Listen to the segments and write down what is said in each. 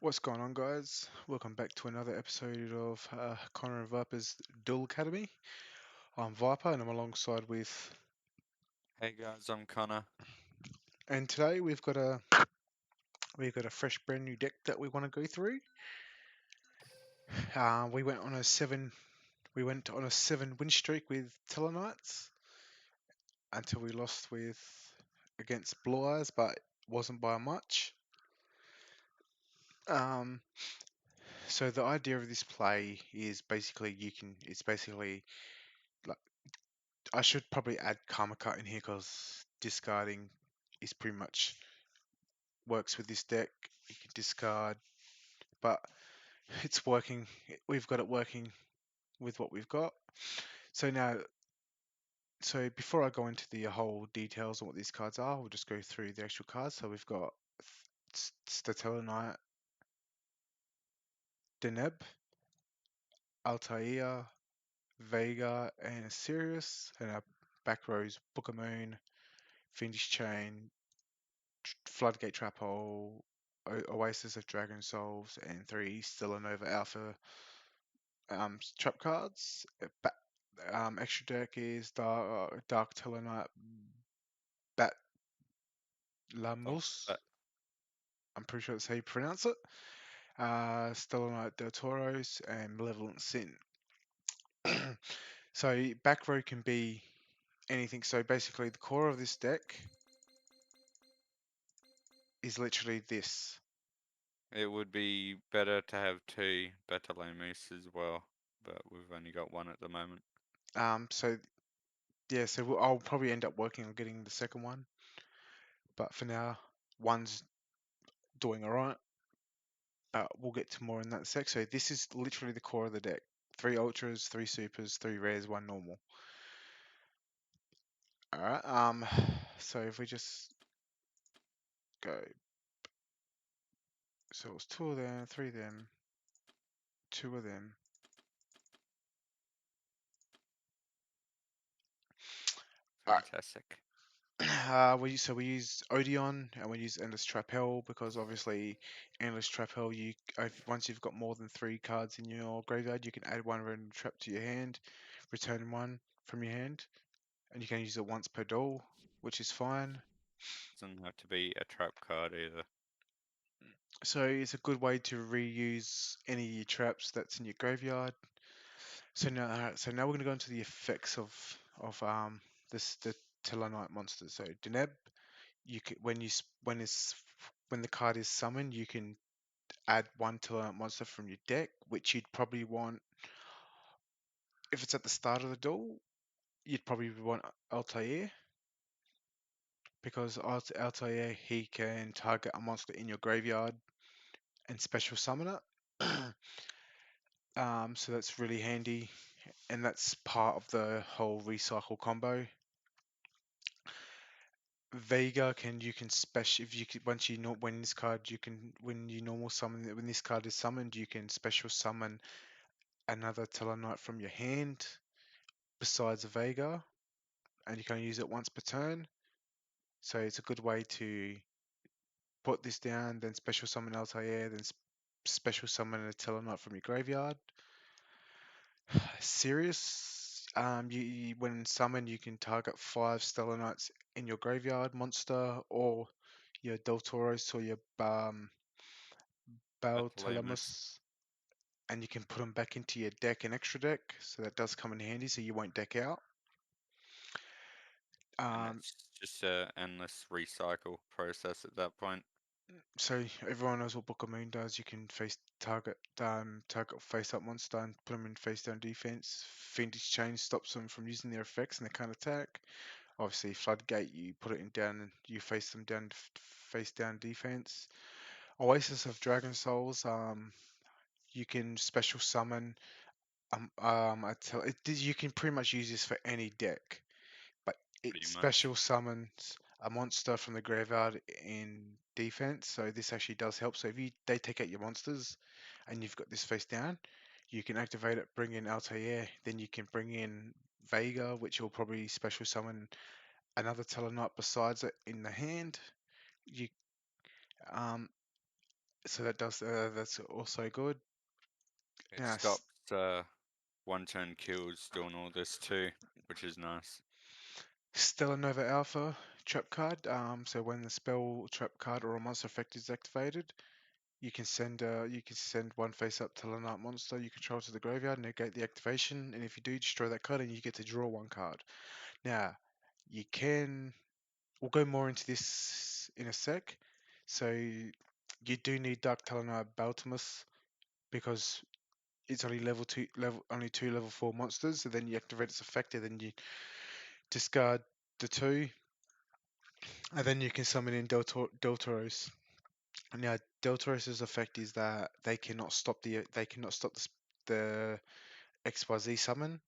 What's going on, guys? Welcome back to another episode of Connor and Viper's Duel Academy. I'm Viper, and I'm alongside with. Hey guys, I'm Connor. And today we've got a fresh, brand new deck that we want to go through. We went on a seven win streak with Tellarknights until we lost with against Blue Eyes, but wasn't by much. Um, so the idea of this play is basically it's basically like I should probably add Karma Cut in here because discarding is pretty much works with this deck. You can discard, but it's working. We've got it working with what we've got. So now, so before I go into the whole details on what these cards are, we'll just go through the actual cards. So we've got Stellarknight, Deneb, Altair, Vega, and Sirius, and our back rows Book of Moon, Fiendish Chain, Floodgate Trap Hole, Oasis of Dragon Souls, and three Stellanova Alpha trap cards. Extra deck is Dark Tellarknight Bat Oh, Lamus. but I'm pretty sure that's how you pronounce it. Stellarknight Del Toros and Malevolent Sin. So back row can be anything. So basically, the core of this deck is literally this. it would be better to have two Betalamus as well, but we've only got one at the moment. So yeah, so I'll probably end up working on getting the second one, but for now, one's doing alright. We'll get to more in that sec. So this is literally the core of the deck. Three ultras, three supers, three rares, one normal. Alright, so if we just go, so it's two of them, three of them, two of them. Alright, Fantastic. we use Odeon and we use Endless Trap Hell because obviously Endless Trap Hell, once you've got more than three cards in your graveyard, you can add one random trap to your hand, return one from your hand, and you can use it once per duel, which is fine. Doesn't have to be a trap card either. So it's a good way to reuse any of your traps that's in your graveyard. So now we're gonna go into the effects of the Tellarknight monster. So Deneb, you can, when the card is summoned, you can add one Tellarknight monster from your deck, which you'd probably want if it's at the start of the duel. You'd probably want Altair because Altair he can target a monster in your graveyard and special summon it. So that's really handy, and that's part of the whole recycle combo. Vega you can special if you could, once you know when this card you can when you normal summon when this card is summoned you can special summon another Tellarknight from your hand besides a Vega, and you can use it once per turn. So it's a good way to put this down, then special summon Altair, then special summon a Tellarknight from your graveyard. Serious. When summoned, you can target five Stellar Knights in your graveyard monster or your Deltoros or your Betalamus. Baltalamus, and you can put them back into your deck and extra deck. So that does come in handy, so you won't deck out. And Um, it's just a endless recycle process at that point. so everyone knows what Book of Moon does. You can target face up monster and put them in face down defense. Fiendish Chain stops them from using their effects and they can't attack. Obviously, Floodgate, you put it in down and you face them down, face down defense. Oasis of Dragon Souls, you can special summon. You can pretty much use this for any deck, but it Pretty much. special summons a monster from the graveyard in defense. So this actually does help. So if they take out your monsters, and you've got this face down, you can activate it, bring in Altair, then you can bring in Vega, which will probably special summon another Tellarknight besides it in the hand. You um So that's also good. It Now, stops one turn kills doing all this too, which is nice. Stellar Nova Alpha trap card. So when the spell trap card or a monster effect is activated, you can send one face up Stellarknight monster you control to the graveyard, negate the activation, and if you do, destroy that card, and you get to draw one card. Now, you can. We'll go more into this in a sec. So you do need Dark Talonite Baltimus because it's only only two level four monsters. So then you activate its effect, and then you discard the two, and then you can summon in Deltaros. Now, Deltaros's effect is that they cannot stop the XYZ summon.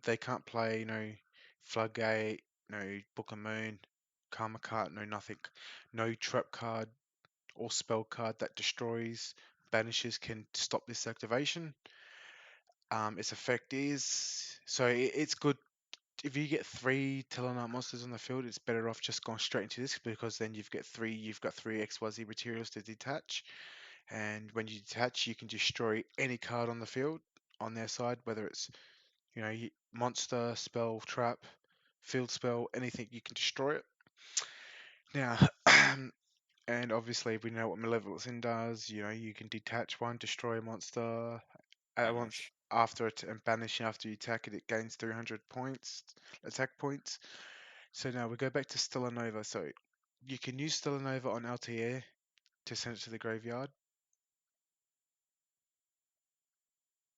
They can't play Floodgate, no Book of Moon, Karma card, no nothing, no trap card or spell card that destroys banishes can stop this activation. Its effect is it's good if you get three Tellarknight monsters on the field. It's better off just going straight into this because then you've got three XYZ materials to detach, and when you detach, you can destroy any card on the field on their side, whether it's monster, spell, trap, field spell, anything. You can destroy it. Now, and obviously we know what Malevolence does. You can detach one, destroy a monster at once Banish. after it, and banish after you attack it. It gains 300 points, attack points. So now we go back to Stella Nova. So you can use Stella Nova on Altair to send it to the graveyard.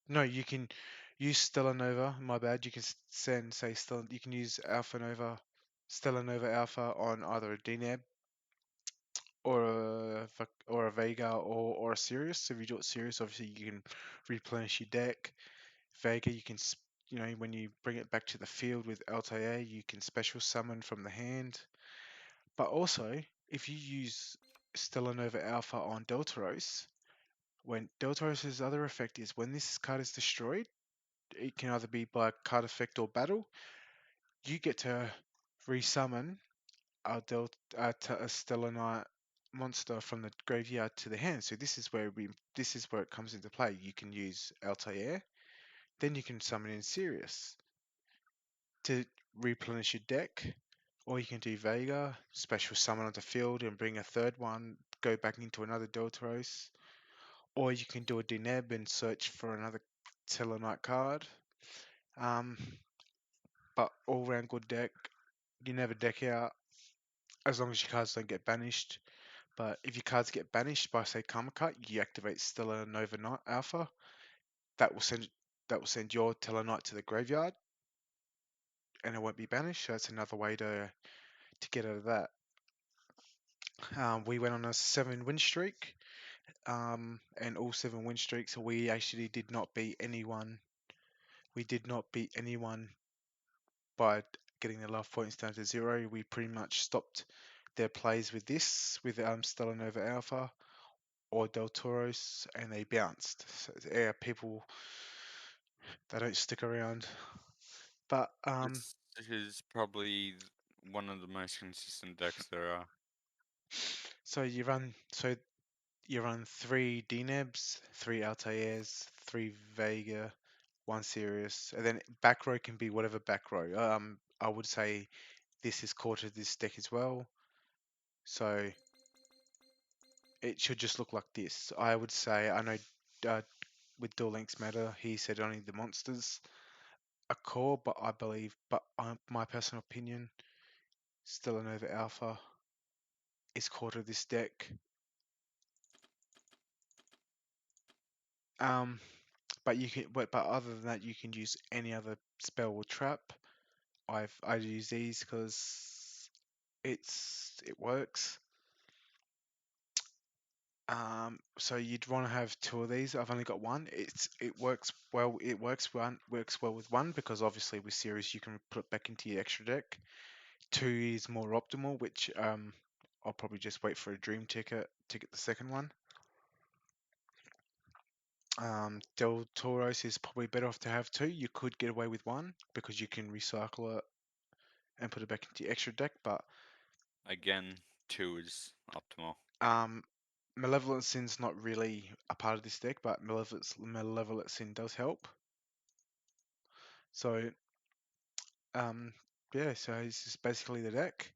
No, you can use Stella Nova. My bad. You can send, say, Stella. You can use Alpha Nova, Stella Nova Alpha on either a DNAB or a Vega or a Sirius. So if you do it Sirius, obviously you can replenish your deck. Vega, when you bring it back to the field with Altair, you can special summon from the hand. But also, if you use Stella Nova Alpha on Deltaros, when Deltaros's other effect is when this card is destroyed, it can either be by card effect or battle. You get to resummon a Stellar Knight monster from the graveyard to the hand. So this is where it comes into play. You can use Altair, then you can summon in Sirius to replenish your deck, or you can do Vega, special summon onto field and bring a third one, go back into another Deltaros, or you can do a Deneb and search for another Tellarknight card. Um, but all round good deck. You never deck out as long as your cards don't get banished. But if your cards get banished by say Karma Cut, you activate Stellar Nova Night Alpha. That will send that will send your Tellarknight to the graveyard, and it won't be banished. So that's another way to get out of that. We went on a 7 win streak, and all 7 win streaks we actually did not beat anyone. We did not beat anyone by getting the love points down to 0. We pretty much stopped their plays with Stellar Nova Alpha or Del Toros, and they bounced. So yeah, people they don't stick around. But This is probably one of the most consistent decks there are. so you run 3 DNABs, 3 Altairs, 3 Vega, 1 Sirius, and then back row can be whatever back row. I would say this is core to this deck as well. So it should just look like this. I would say I know uh, with Duel Links Meta, he said only the monsters are core, but I believe, my personal opinion, Stellanova Alpha is core to this deck. Um, but other than that, you can use any other spell or trap. I use these because it works. So you'd want to have two of these. I've only got one. It works well. It works well with one because obviously with series you can put it back into your extra deck. Two is more optimal, which I'll probably just wait for a dream ticket to get the second one. Del Toros is probably better off to have two. You could get away with one because you can recycle it and put it back into your extra deck, but Again, 2 is optimal. um Malevolent Sin's not really a part of this deck, but Malevolent Sin does help. So, um, yeah, so this is basically the deck.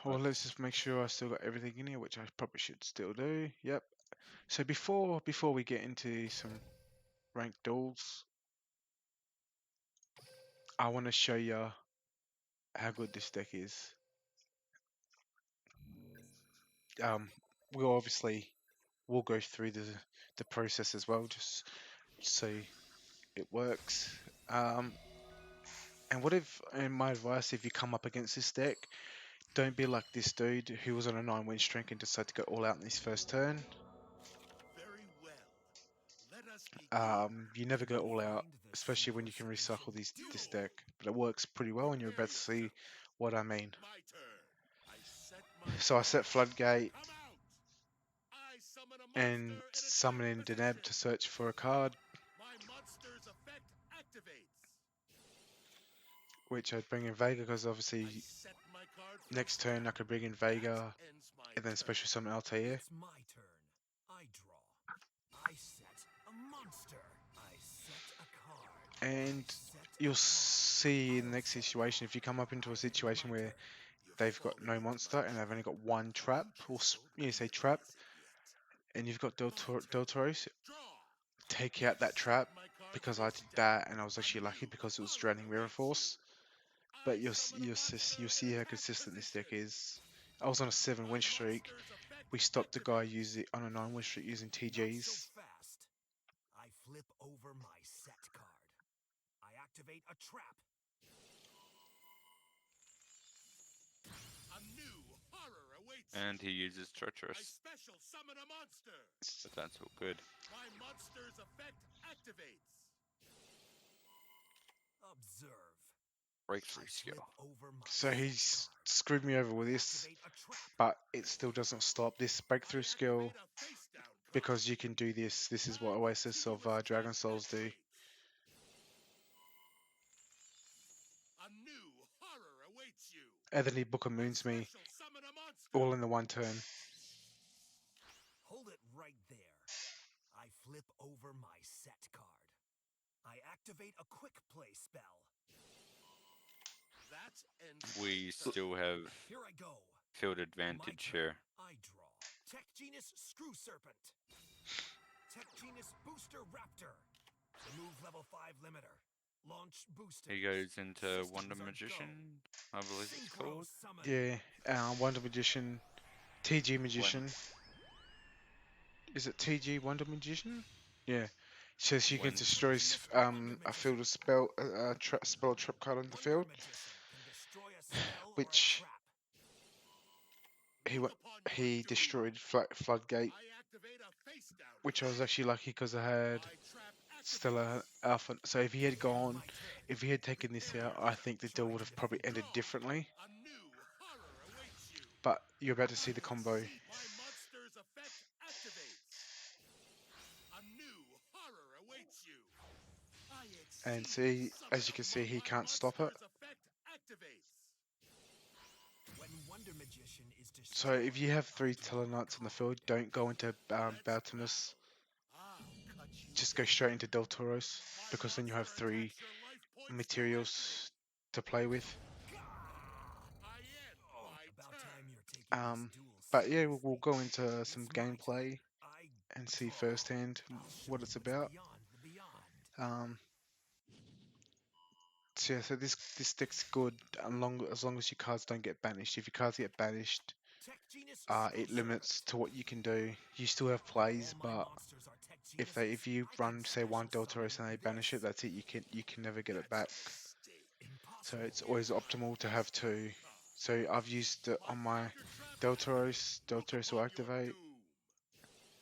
Well, let's just make sure I still got everything in here, which I probably should still do. Yep. So before we get into some ranked duels, I want to show you how good this deck is. Um, we'll obviously we'll go through the process as well, just so it works. Um, and my advice, if you come up against this deck, don't be like this dude who was on a 9-win streak and decided to go all out in his first turn. Very well. Let us begin. You never go all out, Find the especially when silver you can solution. recycle this Duel. deck. But it works pretty well, and you're Prepare about to see yourself. what I mean. My turn. I set my So I set card. Floodgate Come out. I summon a and monster in attack summon in Deneb position. to search for a card, My monster's effect activates. which I'd bring in Vega because I obviously set my card face next turn I down. could bring in That Vega ends my and then turn. special summon Altair. It's my turn. I draw. I set a monster. I set a card. I And set a you'll card. see in I'll the next set situation, if you come up into a situation my where turn. You're they've got falling no for my monster and they've only trap. got one The trap, or leech won't you say trap, utilize it yet. and you've got My turn. Deltoros, Draw. take I out that set trap my card because I face did down. that and I was A actually lucky new because it was horror draining Mirror awaits you. Force. But I summon a monster you'll in see how attack consistent this deck position. is. I was on a 7-win My streak. monster's effect We stopped the guy activates. on a 9-win streak using Not so TGs. fast. I flip over my set card. I activate a trap. A new horror awaits And he you. uses I Treacherous, special summon a monster. but that's all good. My monster's effect activates. Observe. Breakthrough I flip skill. over my So set he's card. screwed me over with I this, activate a trap. but it still doesn't stop this I breakthrough skill activate a face down card. because you can do this. This is what My Oasis of continuous tap Dragon Souls do. activates. A new horror awaits you. And then he Book of I Moons me special summon a monster. all in the one turn. Hold it right there. I flip over my set card. I activate a quick play spell. That ends We my turn. still have Here I go. field My advantage turn. here. I draw. Tech Genus Screw Serpent. Tech Genus Booster Raptor. Remove level 5 limiter. Launch boosters. He goes into Systems Wonder are go. Magician, I believe it's Synchro called. summon. Yeah, Wonder Magician, TG Magician. Is it TG Wonder Magician? Yeah. Says you can When destroy Wonder a field Magician. of spell trap card on the Wonder field, Magician can destroy a spell or a which trap. he Look wa- upon your he doom. destroyed Floodgate, I activate a face down which I card. was actually lucky because I had My trap Stella activates. Alpha. So if he had gone, My turn. if he had taken this Prepare out, I yourself. think the deal Try would to have probably defeat ended me. Draw. differently. A new horror awaits you. But you're about to see the Hide and combo. seek. My monster's effect activates. A new horror awaits you. I And exceed see, as you can see, summon. he My can't stop it. monster's effect activates. When Wonder Magician is So destroyed, if you have I 3 draw a Tellarknights on the field, card. don't go into Let's Baltimus. battle. I'll cut you Just go down. straight into Deltoros My because then you have monster 3 attacks your life points directly. materials to play with. I end my About turn. time you're taking Um, this duel but yeah, seriously. we'll go into some It's my turn. gameplay I and see draw. firsthand I'll show what you it's what's about. beyond the beyond. So yeah, so this deck's good as long as your cards don't get banished. If your cards get banished, Tech Genus Screw it limits Serpent. to what you can do. You still have plays, All my but monsters are Tech Genuses. if you I can run say one special summon Deltoros and they with banish it, this. that's it. You can never get it That's back. a mistake. So Impossible. it's always optimal to have 2. So I've used it My on my counter trap Deltoros. activates. Look Deltoros will upon your activate. doom.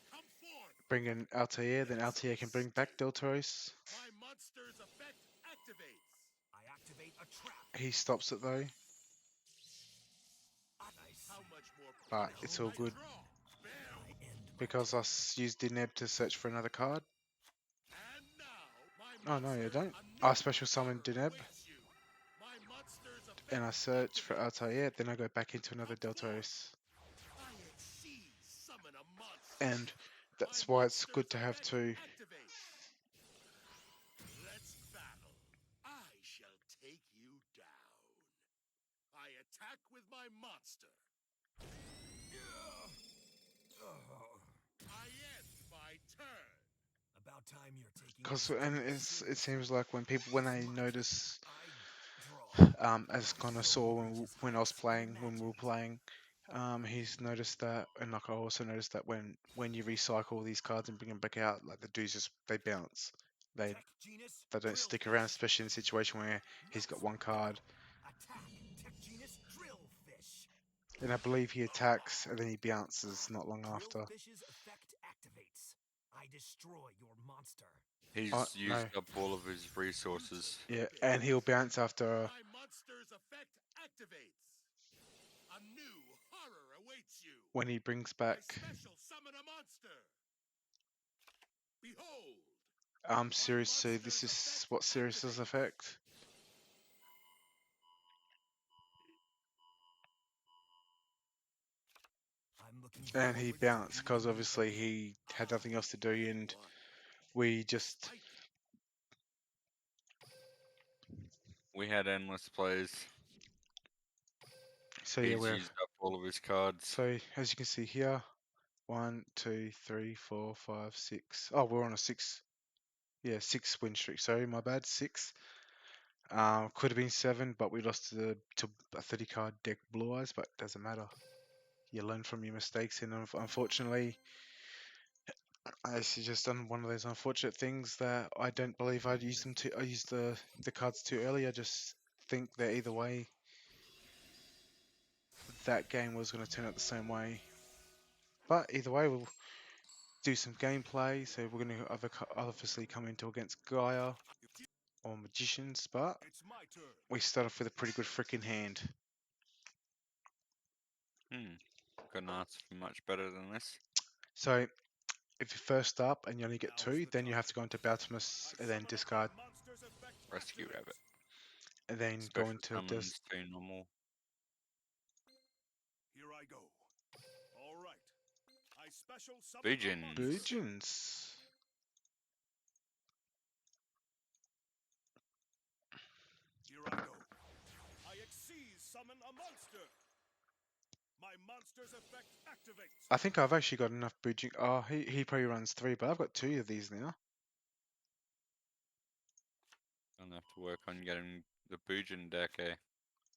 Come forth. Bring in Altair, then That's a Altair can bring back mistake. Deltoros. My monster's effect activates. I activate a trap. He stops it though, How much more but punishment it's all I good draw? Bear I with end my because turn. used Deneb to search for another card. And now, my Oh no, you monster, don't. a I new special summon horror Deneb, awaits you. My monster's and I search for Altair, then I go back into another Deltaros. I exceed summon a monster. And that's My why it's good monster's to have effect two. activates. Let's battle. I shall take you down. I attack with my monster. I end my turn. About time you're taking Cause this and duel it seems seriously. like when they It's my notice, turn. I draw. as kind of Your saw move reaches when I was heights playing, when we were unimagined. playing, he's noticed that, and like I also noticed that when you recycle these cards and bring them back out, like the dudes just they bounce, they Tech Genus, they don't stick around, Drillfish. especially in a situation where he's got one card, Attack, Tech Genus, Drillfish. and I believe he attacks and then he bounces not long after. Drillfish's effect activates. I destroy your monster. Oh He's no, used up all of his resources. yeah, and he'll bounce after. My monster's effect activates. A new horror awaits you. When he brings I back special summon a monster. Behold. Sirius, so this monster's is effect what Sirius's activates. effect. I'm looking And he forward to bounced because beating you obviously again. he had nothing else to do, I have and won. we just Fight. We had endless plays. so yeah He's we're used up all of his cards. so as you can see here, 1, 2, 3, 4, 5, 6. Oh, we're on a 6. Yeah, 6 win streak. Sorry, my bad. 6. Could have been 7, but we lost to a 30 card deck Blue Eyes, but doesn't matter. You learn from your mistakes, and unfortunately, it's just done one of those unfortunate things that I don't believe I'd use them to. I used the cards too early. I just think that either way, that game was going to turn out the same way. But either way, we'll do some gameplay. So we're going to obviously come into against Gaia or Magicians, but It's my turn. we start off with a pretty good freaking hand. Couldn't ask for much better than this. So if you're first up and you only get Now's 2, the then you time. have to go into Baltimus I and then summon up discard, my monster's effect Rescue activates. Rabbit. and then go Special into summons to normal. Here I go. All right. I special summon a Pigeons. monster. Virgins. Here I go. I exceed summon a monster. My monster's effect activates. I think I've actually got enough bridging. Oh, he probably runs 3, but I've got 2 of these now. Gonna have to work on getting the Boojin deck, eh?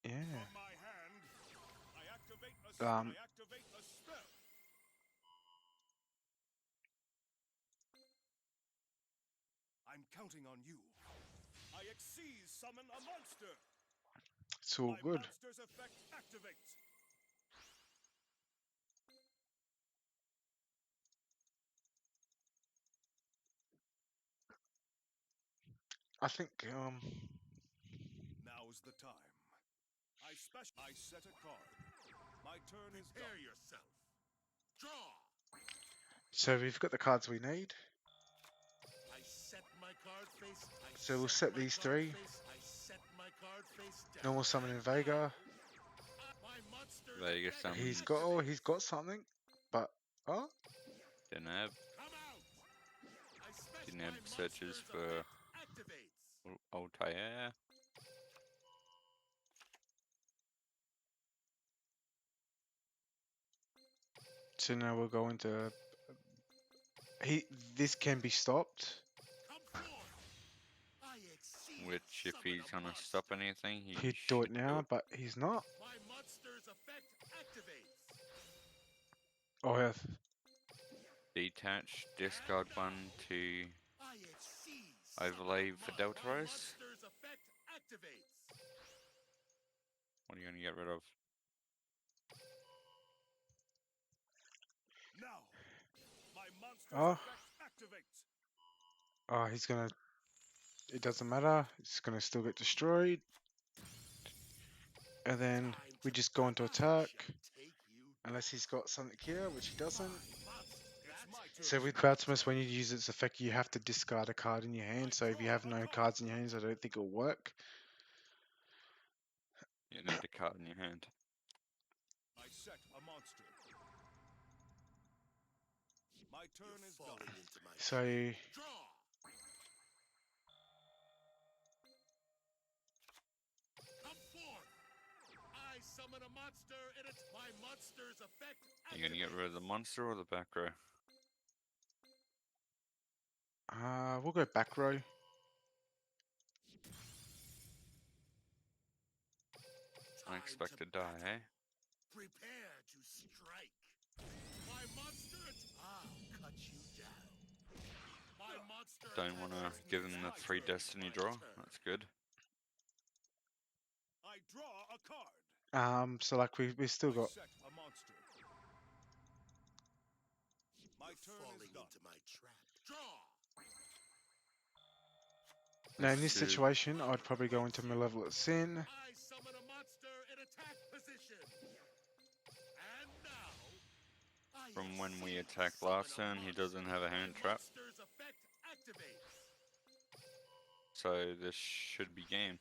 Yeah. From my hand, I activate a spell. I'm counting on you. I exceed summon a monster. It's all My good. monster's effect activates. I think Now's the time. I set a card. My turn is Prepare done. yourself. Draw. so. We've got the cards we need. I set my card face. So we'll set my these card 3. face. I set my card face down. Normal summon in And Vega. now, my monster's Vega effect summons. He's got something, but oh, Deneb. Come out. Deneb My searches monster's for effect activates. Altair. so now we'll go into this can be stopped. Come forth. I exceed Which, if summon he's a gonna monster. stop anything, he He'd do should it do now, it. but he's not. My monster's effect activates. Oh yeah. Detach, discard And one now, to I exceed overlay summon a for mon- Delta My Rose. monster's effect activates. What are you gonna get rid of? Now, my monster's Oh, effect activates. oh, he's gonna. It doesn't matter. It's gonna still get destroyed, and then Time we to just go into I attack. shall take you Unless he's got something here, which he doesn't. monster. It's my turn. So with Baltimus, when you use its effect, you have to discard a card in your hand. So if you have no cards in your hands, I don't think it'll work. You need a card in your hand. I set a monster. My turn is done. Into my So draw. Come forth. I summon a monster and it's my monster's effect. You gonna get rid of the monster or the back row? we'll go back row. Unexpected die, eh? Prepare to strike. My monster, I'll cut you down. My monster Don't want to attacks give me. him It's the my 3 turn. destiny My draw. turn. That's good. I draw a card. So like we still I got set a monster. My turn is done. Into my trap. Draw. now in This this is situation I'd probably go into Malevolent Sin. I summon a monster in attack position. And now I from when we exceed attacked summon last turn. He doesn't have a My hand trap, monster's effect activates. so this should be game.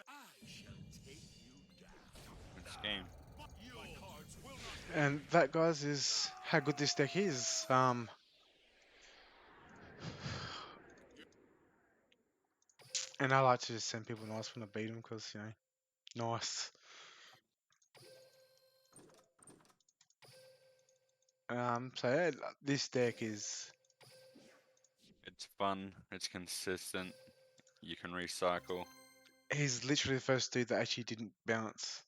I shall take you down. It's game. My cards will not And that, guys, is how good this deck is. And I like to just send people nice when I beat them because, you know, nice. So yeah, this deck is It's fun. It's consistent. You can recycle. he's literally the first dude that actually didn't bounce.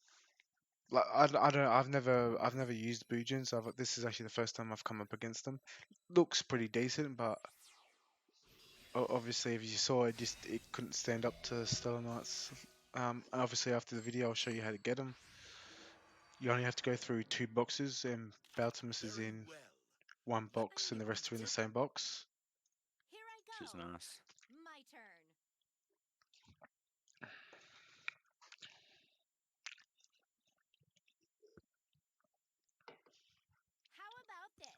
Like I don't I've never used Boojins. This is actually the first time I've come up against them. Looks pretty decent, but obviously if you saw it, just it couldn't stand up to Stellarknights. And obviously after the video I'll show you how to get them. You only have to go through 2 boxes, and Baltimus is very in well. 1 box, and the rest are in the same box. Here I Which is go. nice. My turn. How about this?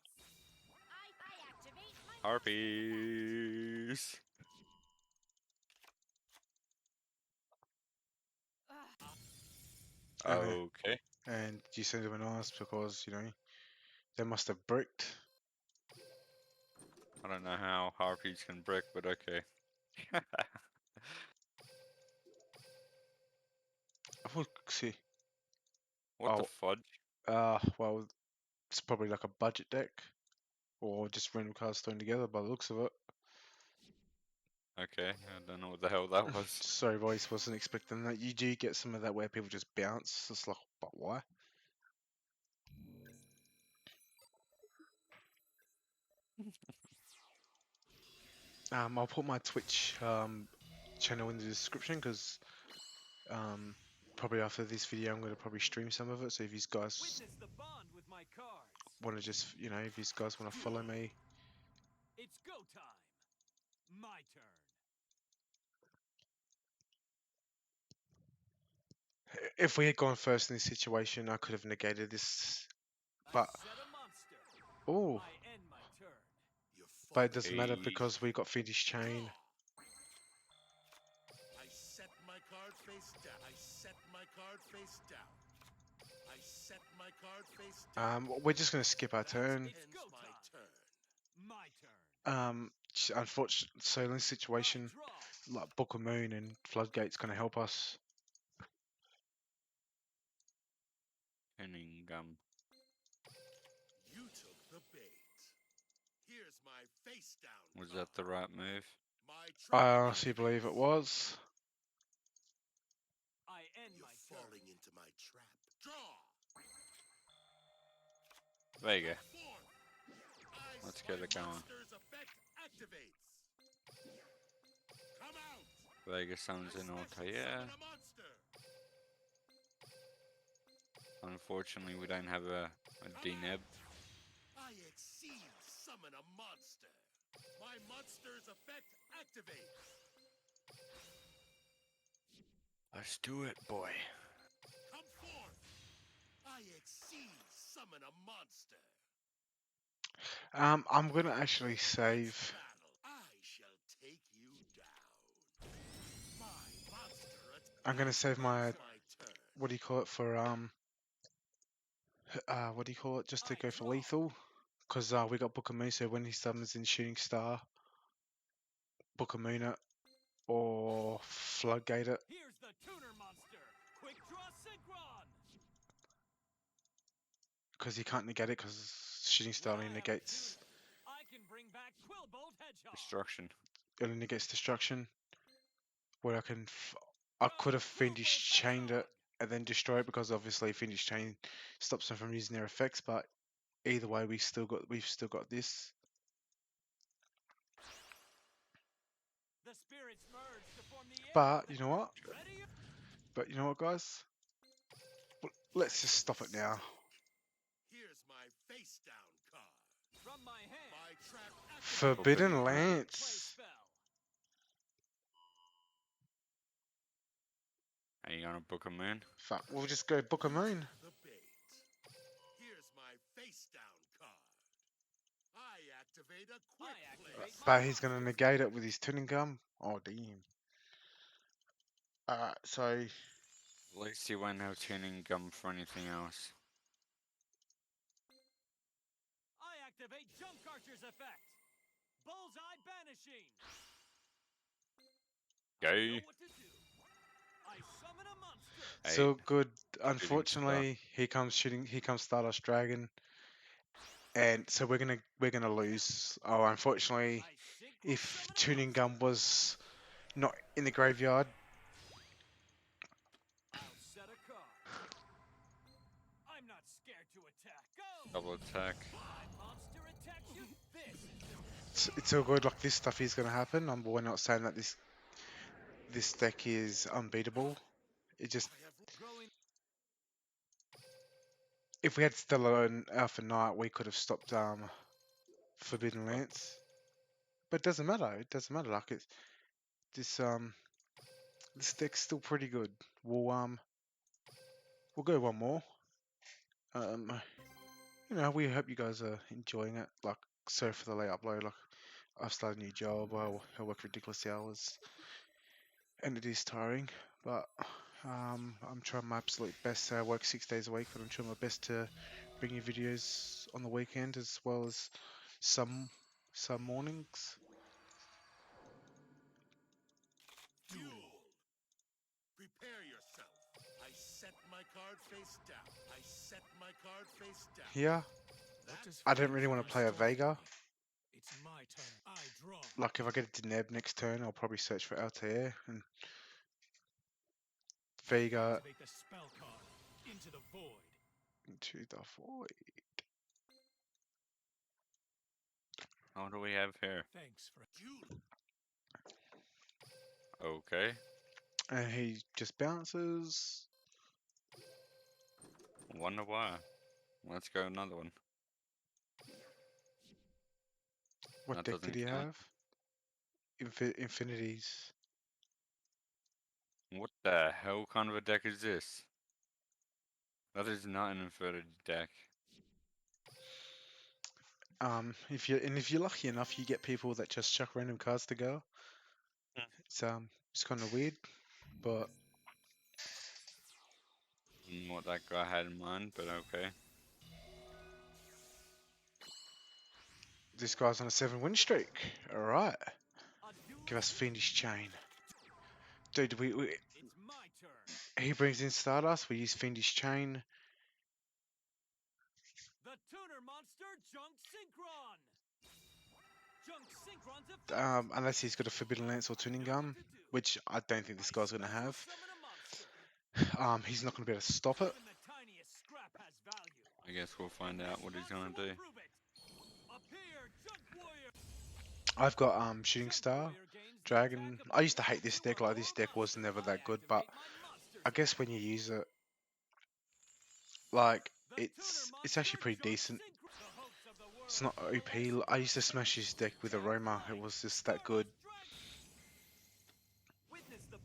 I activate my Harpies. Okay. And you send them an ask because, you know, they must have bricked. I don't know how harpies can brick, but okay. We'll see. What the Oh, fudge? well, it's probably like a budget deck. Or just random cards thrown together by the looks of it. Okay, I don't know what the hell that was. Sorry, boys, wasn't expecting that. You do get some of that where people just bounce. It's like, but why? I'll put my Twitch channel in the description because probably after this video I'm going to probably stream some of it. So if you guys Witness the bond with my cards. want to just, you know, if you guys want to follow me, It's go time. My turn. if we had gone first in this situation, I could have negated this. But I set a monster. oh, I end my turn. You're but it doesn't matter Hey. because we got Fiendish Chain. I set my card face down. I set my card face down. I set my card face down. We're just going to skip our turn. It's Ends go my time. turn. My turn. Unfortunately, so in this situation, I draw. like Book of Moon and Floodgate's going to help us. Cunningham. You took the bait. Here's my face down. Was that the right move? My I trap honestly believe it was. I end You're my turn. falling into my trap. Draw. There you go. Forth. Let's get it going. Monster's effect activates. Come out. Vegas sounds in Altair. Summon a monster. Unfortunately, we don't have a D-Neb. I exceed summon a monster. My monster's effect activates. Let's do it, boy. Come forth. I exceed summon a monster. I'm gonna actually save. Battle. I shall take you down. My monster I'm gonna save my It's my turn. what do you call it for what do you call it, just to go for lethal, because we got Book of Moon, so when he summons in Shooting Star, Book of Moon it or Floodgate it, Here's the tuner monster. Quick draw synchron. because he can't negate it because Shooting Star only negates I can bring back Quillbolt Hedgehog. Destruction. destruction. Where I could have Fiendish chained it and then destroy it, because obviously Fiendish chain stops them from using their effects, but either way we've still got this. The spirits merge to form the air But of the you know what? Ready? But you know what, guys? Let's just stop it now. Here's my face down card. From my hand. My trap Forbidden Forbidden Play Lance. spell. And you gonna book a moon? Fuck, we'll just go Book of Moon. the bait. Here's my face down card. I activate a quick activate play. my But he's gonna negate it with his tuning gum. Oh damn. So At least you won't have tuning gum for anything else. I activate Junk Archer's effect. Bullseye banishing. Go. Know what to do. I summon a monster. so good. Star. Unfortunately, he comes Stardust Dragon, and so we're gonna lose. Oh, unfortunately, I synchro if summon a tuning monster. gum was not in the graveyard, I'll set a card. I'm not scared to attack. Go. Double attack. My monster attacks you. This is it's all good. Like this stuff is gonna happen. We're not saying that this deck is unbeatable. It just, I have growing. if we had Stella and Alpha Knight, we could have stopped Forbidden Lance. But it doesn't matter. It doesn't matter. Like it's this this deck's still pretty good. We'll go one more. We hope you guys are enjoying it. Like, sorry for the late upload. Like, I've started a new job. I work ridiculous hours, and it is tiring. But I'm trying my absolute best. I work 6 days a week, but I'm trying my best to bring you videos on the weekend as well as some mornings. Duel. Prepare yourself. I set my card face down. I set my card face down. Yeah, That's I don't really want to play a Vega. It's my turn. I draw. Like, if I get a Deneb next turn, I'll probably search for Altair and Vega Activate the spell card. Into the void. into the void. What do we have here? Thanks for Duel. Okay. And he just bounces. Wonder why. Let's go another one. What That deck did doesn't he count. have? Infinities. What the hell kind of a deck is this? That is not an inverted deck. If you're lucky enough, you get people that just chuck random cards to go. It's kind of weird, but I don't know what that guy had in mind, but okay. this guy's on a 7-win streak. All right, a duel. give us Fiendish Chain, dude. It's my turn. He brings in Stardust. We use Fiendish Chain. The tuner monster Junk Synchron. Junk Synchron's effect. Unless he's got a Forbidden Lance or Tuning Gum, which I don't think this guy's gonna have. Summon a monster. He's not gonna be able to stop it. Even the tiniest scrap has value. I guess we'll find out what he's gonna do. Prove it. Appear, Junk Warrior. I've got Shooting Junk Star, Warrior gains the Dragon. attack I used to hate ability this to deck. Like, a this deck was monster. never I that good, but activate my monster's I guess when you use it, like, The it's tuner actually monster pretty Junk decent. Synchron. The hopes of the world It's not will OP. also I used to be smash this deck with Aroma. It was just that good. Witness the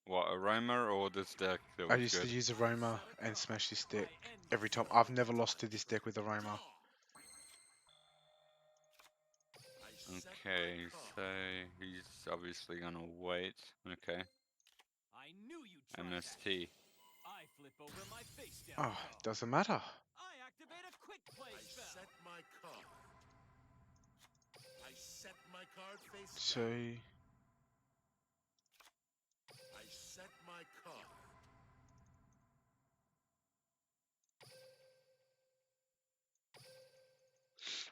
What, Aroma or this deck that I was used to good? use Aroma and smash this deck every time. I've never lost to this deck with Aroma. Draw. I set Okay, my so card. he's obviously gonna wait. Okay. I I knew you'd try that. MST. I flip over my face down Oh, card. doesn't matter. I activate a quick play I spell. set my card. I set my card face So down. I set my card.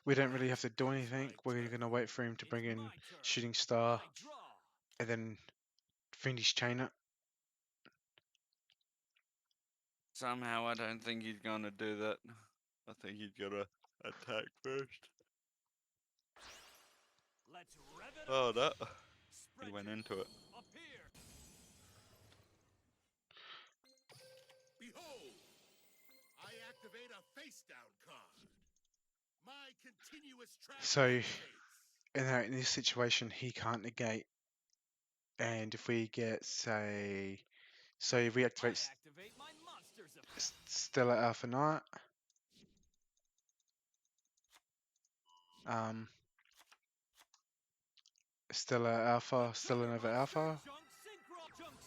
we don't really have to do It's anything. my We're turn. gonna wait for him to It's bring in my turn. Shooting Star I draw. and then finish chain it. Somehow I don't think he's gonna do that. I think he's gonna attack first. Let's rev it Oh, up. that. Spread He went your into it. up here. Behold! I activate a face down card. My continuous trap So activates. in this situation, he can't negate. And if we get, say, so if we I activate activate my monster's effect. Stella Alpha Knight, Stella Alpha, Stella Nova Alpha, Junk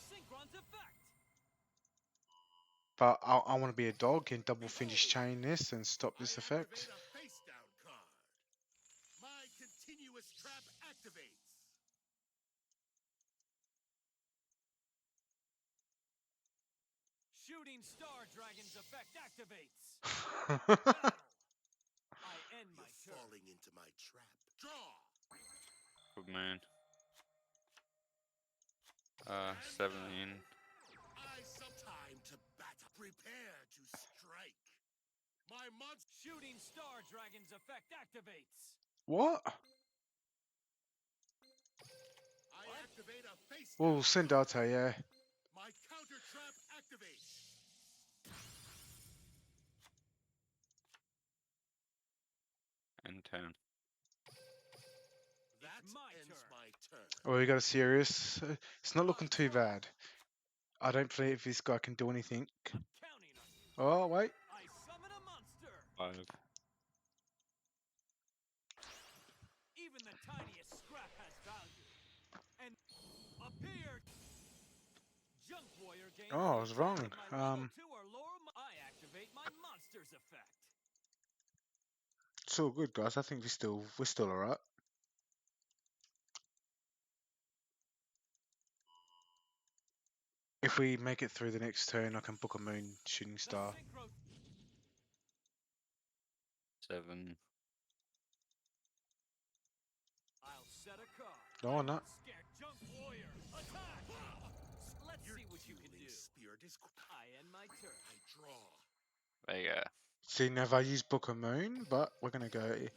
Synchron's effect. but I want to be a dog and double finish chain this and stop I this activate effect. a face down card. My continuous trap activates. Shooting Star Dragon's effect activates. Battle. I end my You're turn. falling into my trap. Draw. Good man. And 17. I some time to battle. Prepare to strike. My monster. Shooting Star Dragon's effect activates. What? I activate a face Well, down send card. Dante, yeah. My counter trap activates. And 10. That my ends turn. my turn. Well, we got a serious. It's not looking too draw. bad. I don't believe this guy can do anything. I'm counting on you. Oh, wait. I summon a monster. 5. Even the tiniest scrap has value. And appear. Junk Warrior gains Oh, I the was attack wrong. of my level 2 or lower. I activate my monster's effect. It's all good, guys. I think we're still alright. If we make it through the next turn, I can book a moon shooting The star. synchro. 7. I'll set a card. No, I'm not. scared. Junk Warrior, attack! Let's Your see what you can dueling do. spirit is. I end my turn. I draw. There you go. See, now if I use book a moon, but we're gonna go. Bear.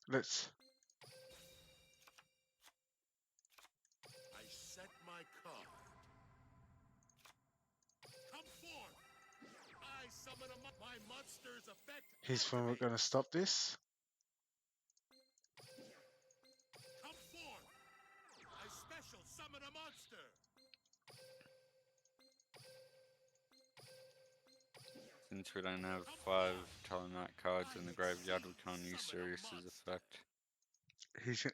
Let's. I set my card. Come forth. I summon my monster's effect. Here's when we're activates. gonna stop this. Come forth. I special summon a monster. Since we don't have 5 Stellarknight cards in the graveyard, we can't use Sirius's effect. He's.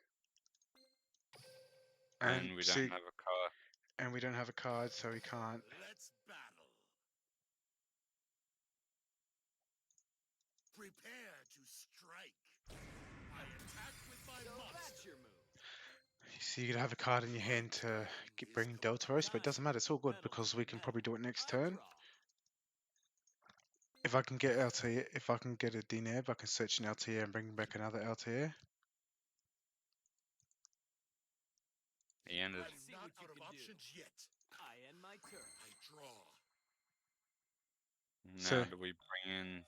And we don't see, have a card. and we don't have a card, so we can't. Let's battle. Prepare to strike. I attack with my So monster. that's your move. So you could have a card in your hand to bring Deltaros, but it doesn't matter. It's all good because we can probably do it next I turn. draw. If I can get LT, if I can get a DNAB, I can search an LTA and bring back another LTA. He ended. I'm Let's see not what you out of can do. options yet. I end my turn. I draw. Now So- do we bring in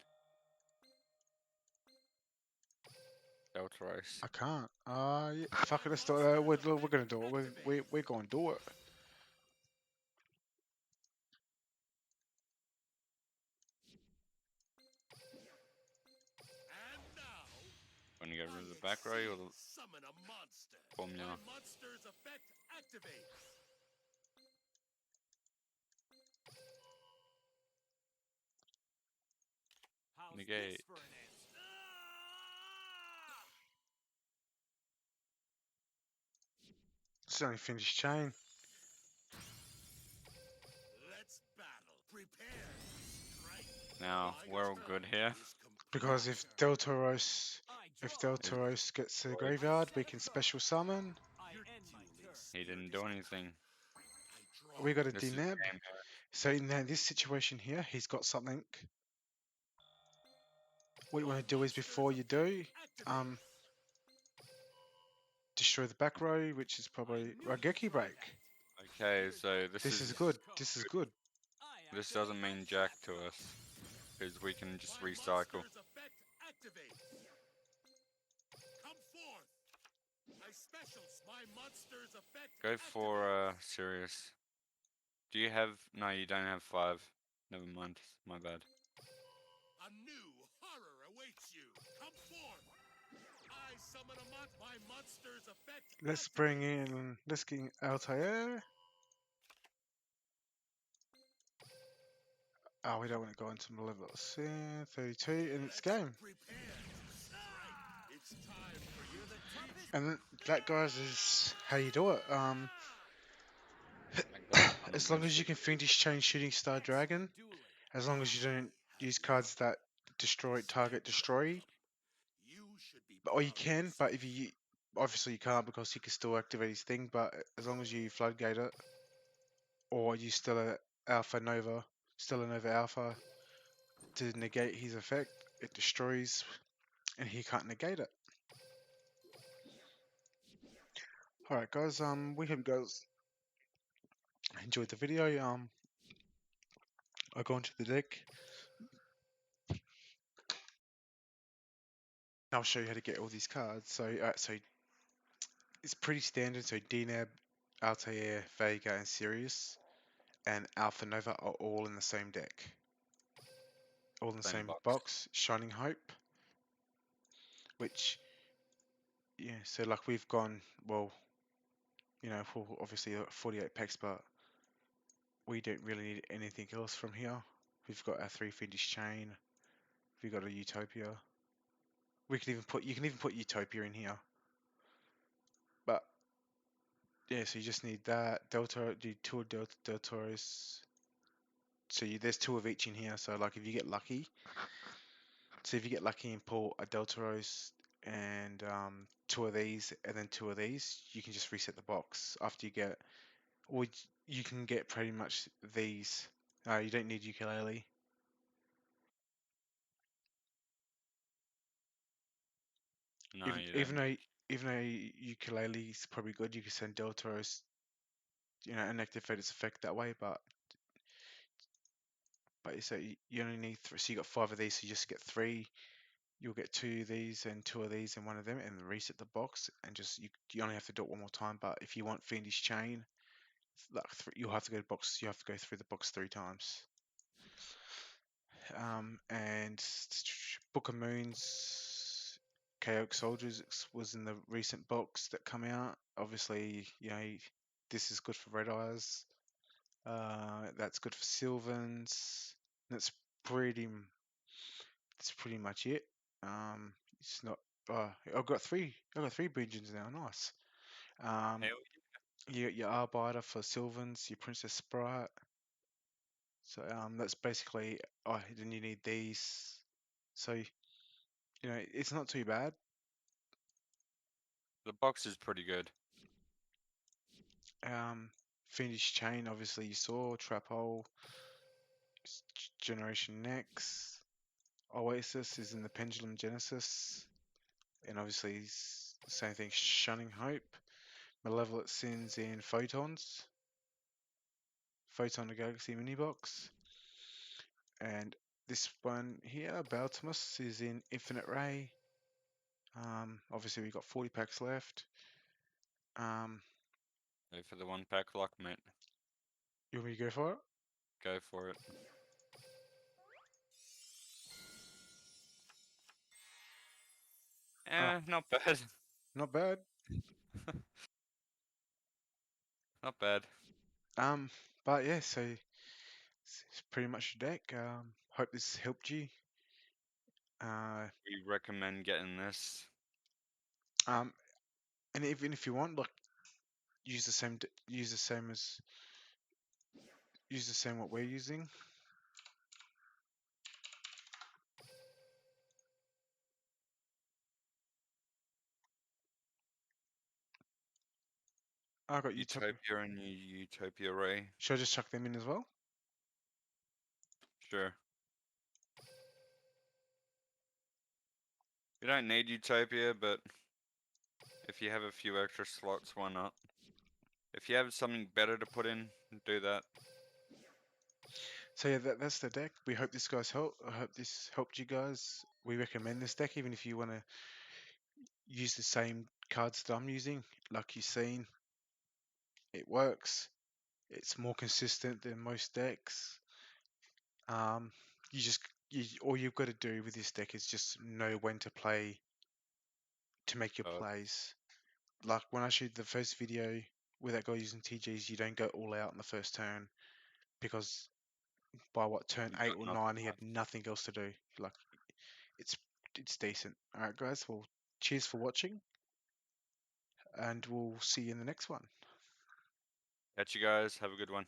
Deltaros? I can't. Yeah, fuck it. Let's do it. We're gonna do it. We're going to do it. And now, Want to get rid of the I back row or the summon a monster. formula? My monster's effect activates. How's Negate. this for an answer? It's only finished chain. Let's battle. Prepare to strike. Now, My we're all turn good here. is complete. Because if Your Del turn. Toros, if Del Is Toros gets to the destroyed. graveyard, we can special summon. Your dueling He spirit didn't is do gone. anything. I draw. We got a This is D-Nab. game So in this situation here, he's got something. What you My want to do is monster's before you do, effect activates. destroy the back row, which is probably Rageki Break. Okay, so this This is is good. This is good. this doesn't mean jack to us because we can just My recycle. monster's effect activates. Come forth. My specials. My monster's effect Go activates. for Sirius. Do you have? No, you don't have 5. Never mind. My bad. A new horror awaits you. Come forth. I summon a my monster's effect Let's activates. bring in. Let's get in Altair. Oh, we don't want to go into the level 32, and it's game. Prepare to strike. It's time for you to teach. And that, guys, is how you do it. Thank God it's not As my long as you shit. can finish chain shooting star dragon, as long as you don't use cards that destroy target destroy, You should be or you proud of can, but yourself. if you obviously you can't because he can still activate his thing. But as long as you floodgate it, or you Stella Alpha Nova, Stella Nova Alpha to negate his effect, it destroys, and he can't negate it. All right, guys. We hope you guys enjoyed the video. I'll go into the deck. I'll show you how to get all these cards. So it's pretty standard. So DNAB, Altair, Vega, and Sirius, and Alpha Nova are all in the same deck. All in the Same same box. box. Shining Hope, which, yeah, so like we've gone, well, for obviously 48 packs, but we don't really need anything else from here. We've got our 3 Fiendish Chain. We've got a Utopia. You can even put Utopia in here. But yeah, so you just need that. Delta, do 2 Del Toros. So there's 2 of each in here. So like if you get lucky, and pull a Del Toros and 2 of these and then 2 of these, you can just reset the box after you get, or you can get pretty much these. You don't need ukulele. No, Even you even don't. though even though ukulele is probably good, you can send Del Toros, and activate its effect that way. But so you only need 3, so you got 5 of these, so you just get 3. You'll get 2 of these and 2 of these and 1 of them, and reset the box, and just you only have to do it one more time. But if you want Fiendish Chain, like you'll have to go to box. You have to go through the box 3 times. And Book of Moons, Chaotic Soldiers was in the recent box that come out. Obviously, this is good for Red Eyes. That's good for Sylvans. That's pretty. That's pretty much it. It's not. I've got 3. I've got 3 Bungeons now. Nice. Um, Hell, you got your Arbiter for Sylvans, your Princess Sprite. So that's basically. Oh, then you need these. So it's not too bad. the box is pretty good. Fiendish Chain, obviously you saw Trap Hole, Generation Next, Oasis is in the Pendulum Genesis, and obviously same thing. Shunning Hope, Malevolent Sins in Photons, Photon the Galaxy mini box, and this one here, Baltimus, is in Infinite Ray. Obviously we've got 40 packs left. Go for the 1 pack lock, mate. You want me to go for it? Go for it. Not bad. Not bad. Not bad. But yeah, so it's pretty much the deck. Hope this helped you. We recommend getting this. Um, and even if you want, like, use the same what we're using. I got Utopia. Utopia and Utopia Ray. Should I just chuck them in as well? Sure. You don't need Utopia, but if you have a few extra slots, why not? If you have something better to put in, do that. So yeah, that's the deck. We hope this guys help. I hope this helped you guys. We recommend this deck, even if you want to use the same cards that I'm using. Like you've seen, it works. It's more consistent than most decks. You just all you've got to do with this deck is just know when to play to make your plays. Like when I showed the first video with that guy using TGs, you don't go all out in the first turn because by what turn You 8 got or nothing 9 he had left. nothing else to do. Like it's it's decent. All right, guys. Well, cheers for watching, and we'll see you in the next one. Catch you guys. Have a good one.